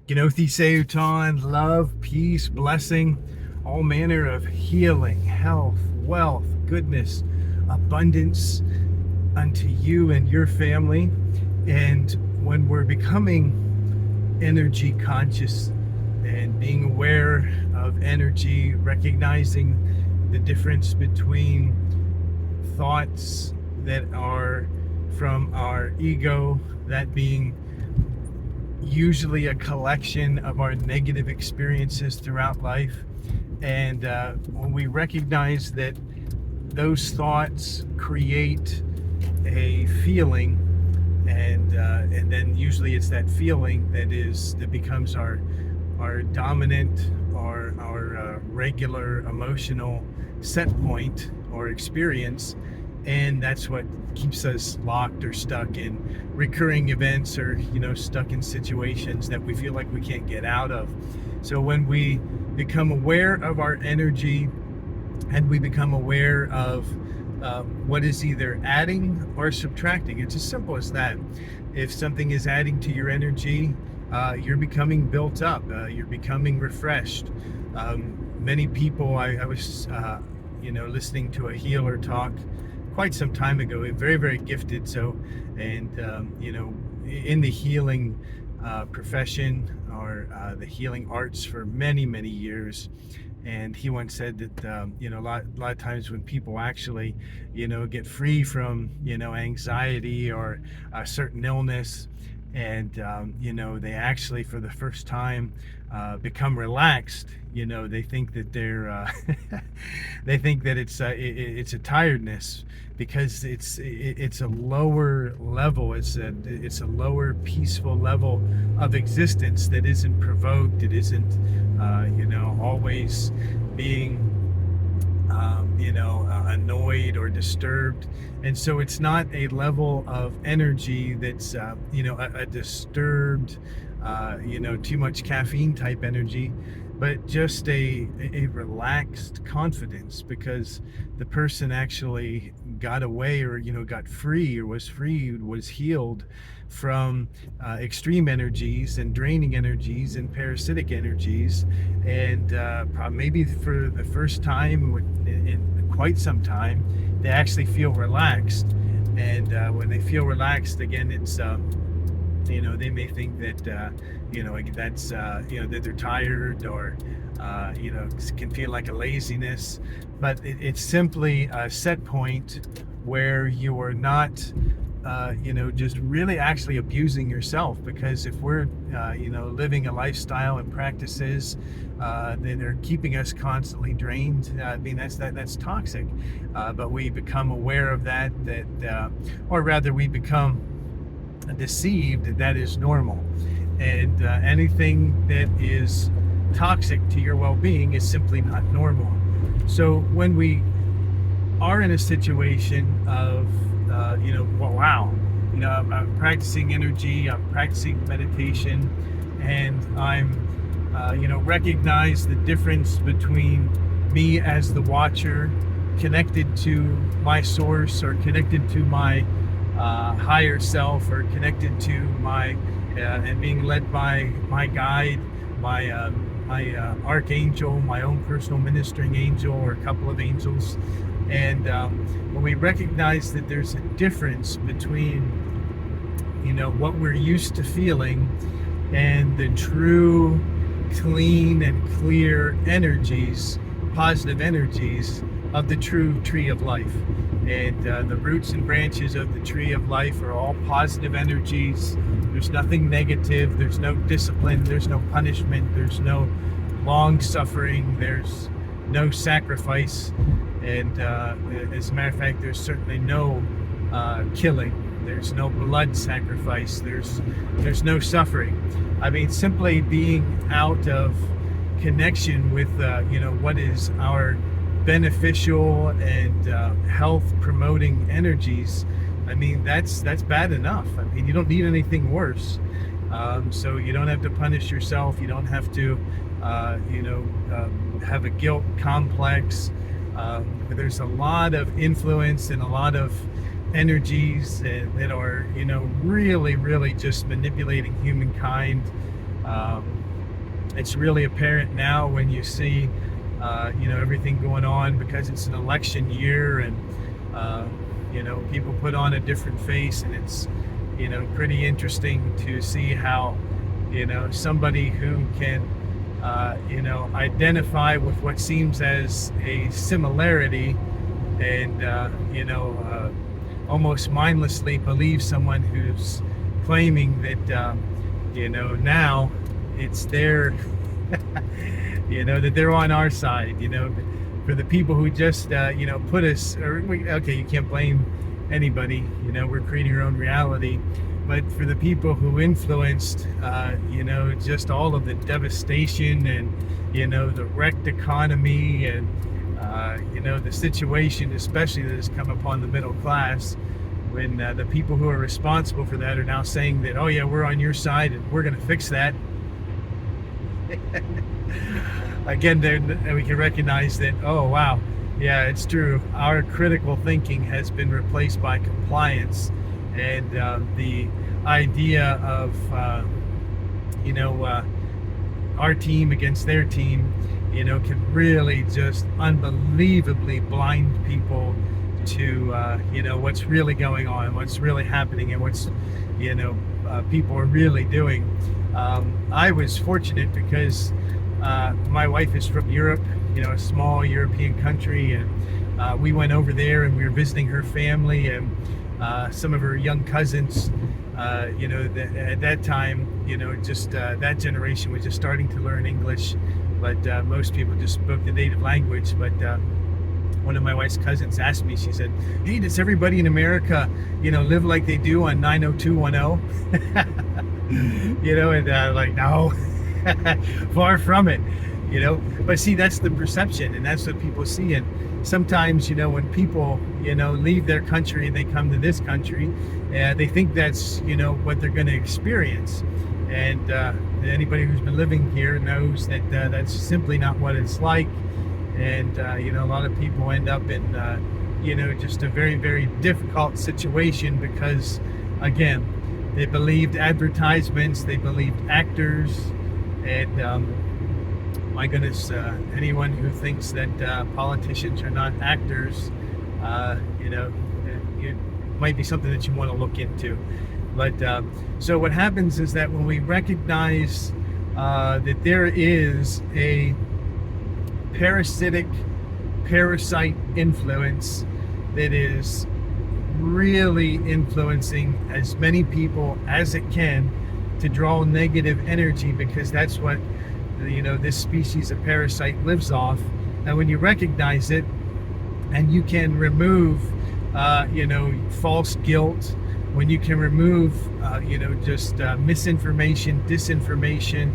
Gnothi Seuton, love, peace, blessing, all manner of healing, health, wealth, goodness, abundance unto you and your family. And when we're becoming energy conscious and being aware of energy, recognizing the difference between thoughts that are from our ego, that being usually a collection of our negative experiences throughout life. And when we recognize that those thoughts create a feeling, and then usually it's that feeling that becomes our dominant or our regular emotional set point or experience, and that's what keeps us locked or stuck in recurring events, or stuck in situations that we feel like we can't get out of. So when we become aware of our energy and we become aware of what is either adding or subtracting, it's as simple as that. If something is adding to your energy, you're becoming built up, you're becoming refreshed. Many people, I was listening to a healer talk quite some time ago, very, very gifted. So, and in the healing profession, or the healing arts for many, many years. And he once said that a lot of times when people actually get free from anxiety or a certain illness, and they actually for the first time become relaxed, they think that they're they think that it's a tiredness, because it's a lower level, it's a lower peaceful level of existence that isn't provoked, it isn't always being annoyed or disturbed. And so it's not a level of energy that's a disturbed too much caffeine type energy, but just a relaxed confidence, because the person actually got away, or got free, or was freed, was healed from extreme energies and draining energies and parasitic energies. And maybe for the first time in quite some time, they actually feel relaxed. And when they feel relaxed again, it's they may think that that's that they're tired, or can feel like a laziness, but it's simply a set point where you are not just really actually abusing yourself. Because if we're living a lifestyle and practices that are keeping us constantly drained, that's toxic. But we become aware of that, or rather we become deceived that is normal. And anything that is toxic to your well-being is simply not normal. So when we are in a situation of I'm practicing energy, I'm practicing meditation, and I'm recognize the difference between me as the watcher, connected to my source, or connected to my higher self, or connected to my and being led by my guide, my archangel, my own personal ministering angel, or a couple of angels. And when we recognize that there's a difference between what we're used to feeling and the true clean and clear energies, positive energies of the true tree of life. And the roots and branches of the tree of life are all positive energies. There's nothing negative, there's no discipline, there's no punishment, there's no long suffering, there's no sacrifice. And as a matter of fact, there's certainly no killing, there's no blood sacrifice, there's no suffering. I mean, simply being out of connection with what is our beneficial and health promoting energies. I mean, that's bad enough. I mean, you don't need anything worse. So you don't have to punish yourself, you don't have to have a guilt complex. There's a lot of influence and a lot of energies that are really just manipulating humankind It's really apparent now when you see, everything going on, because it's an election year, and people put on a different face, and it's pretty interesting to see how somebody who can identify with what seems as a similarity, and almost mindlessly believe someone who's claiming that now it's their that they're on our side. For the people who just put us, okay, you can't blame anybody, we're creating our own reality. But for the people who influenced just all of the devastation, and the wrecked economy, and the situation especially that has come upon the middle class, when the people who are responsible for that are now saying that, oh yeah, we're on your side and we're going to fix that. Again, we can recognize that, oh wow, yeah, it's true. Our critical thinking has been replaced by compliance, and the idea of our team against their team, can really just unbelievably blind people to what's really going on, what's really happening, and what's people are really doing. I was fortunate because my wife is from Europe, a small European country, and we went over there and we were visiting her family, and some of her young cousins, at that time, that generation was just starting to learn English, but most people just spoke the native language. But one of my wife's cousins asked me, she said, hey, does everybody in America, live like they do on 90210? And like, no, far from it, but see, that's the perception, and that's what people see. And sometimes, when people, leave their country and they come to this country, they think that's, what they're going to experience. And anybody who's been living here knows that that's simply not what it's like. And, a lot of people end up in, just a very, very difficult situation because, again, they believed advertisements, they believed actors, and my goodness, anyone who thinks that politicians are not actors, it might be something that you want to look into. But so what happens is that when we recognize that there is a parasite influence that is really influencing as many people as it can to draw negative energy, because that's what this species of parasite lives off. And when you recognize it, and you can remove false guilt, when you can remove misinformation, disinformation,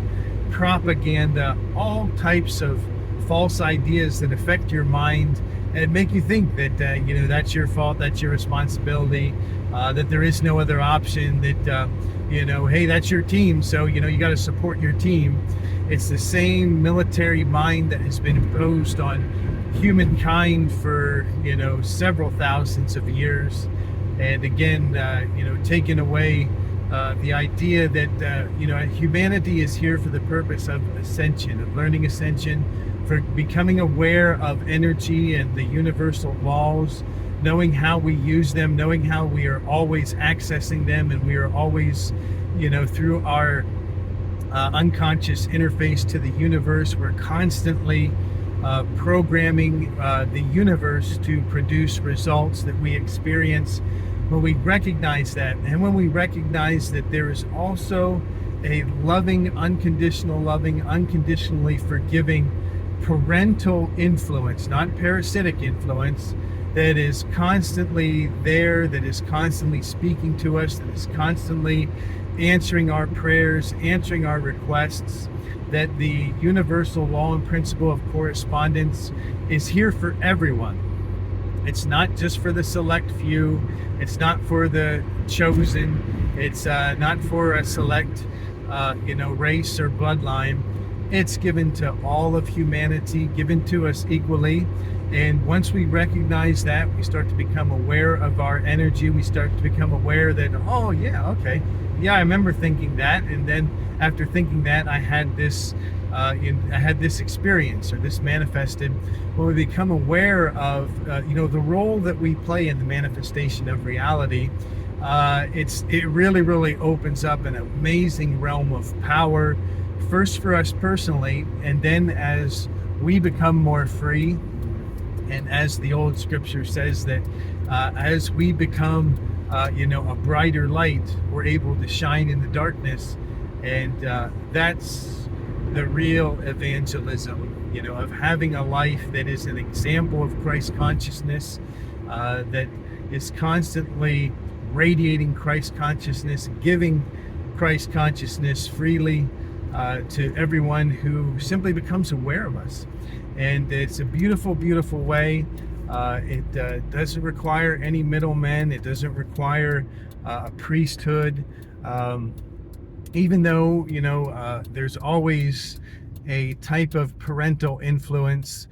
propaganda, all types of false ideas that affect your mind and make you think that that's your fault, that's your responsibility, that there is no other option, that hey, that's your team, so you got to support your team. It's the same military mind that has been imposed on humankind for several thousands of years, and again taking away the idea that humanity is here for the purpose of ascension, of learning ascension, for becoming aware of energy and the universal laws, knowing how we use them, knowing how we are always accessing them, and we are always, through our unconscious interface to the universe, we're constantly programming the universe to produce results that we experience. When we recognize that, and when we recognize that there is also a loving, unconditionally forgiving parental influence, not parasitic influence, that is constantly there, that is constantly speaking to us, that is constantly answering our prayers, answering our requests, that the universal law and principle of correspondence is here for everyone. It's not just for the select few. It's not for the chosen. It's not for a select, race or bloodline. It's given to all of humanity, given to us equally. And once we recognize that, we start to become aware of our energy. We start to become aware that, oh yeah, okay, yeah, I remember thinking that, and then after thinking that, I had this experience, or this manifested, when we become aware of the role that we play in the manifestation of reality. It really, really opens up an amazing realm of power, first for us personally, and then as we become more free, and as the old scripture says that as we become a brighter light, we're able to shine in the darkness. And that's the real evangelism, of having a life that is an example of Christ consciousness, that is constantly radiating Christ consciousness, giving Christ consciousness freely to everyone who simply becomes aware of us. And it's a beautiful, beautiful way. It doesn't require any middlemen. It doesn't require a priesthood. Even though, there's always a type of parental influence,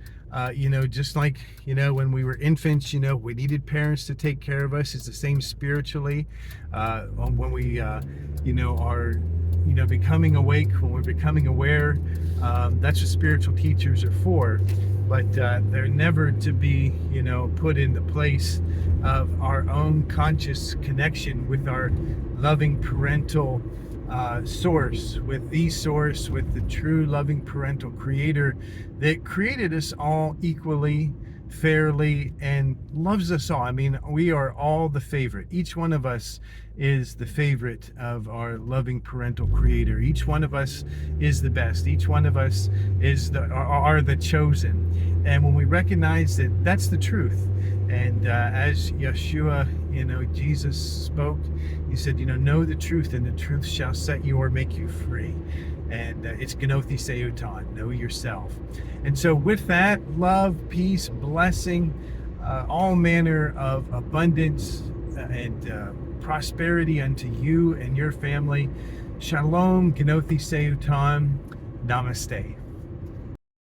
just like, when we were infants, we needed parents to take care of us. It's the same spiritually. When we, are, becoming awake, when we're becoming aware, that's what spiritual teachers are for. But they're never to be, put in the place of our own conscious connection with our loving parental source, with the true loving parental creator that created us all equally, fairly, and loves us all. I mean, we are all the favorite. Each one of us is the favorite of our loving parental creator. Each one of us is the best. Each one of us are the chosen. And when we recognize that that's the truth, and as Yeshua, Jesus spoke, he said, know the truth, and the truth shall set you or make you free. And it's Gnothi Seuton, know yourself. And so with that, love, peace, blessing, all manner of abundance and prosperity unto you and your family. Shalom, Gnothi Seuton, Namaste.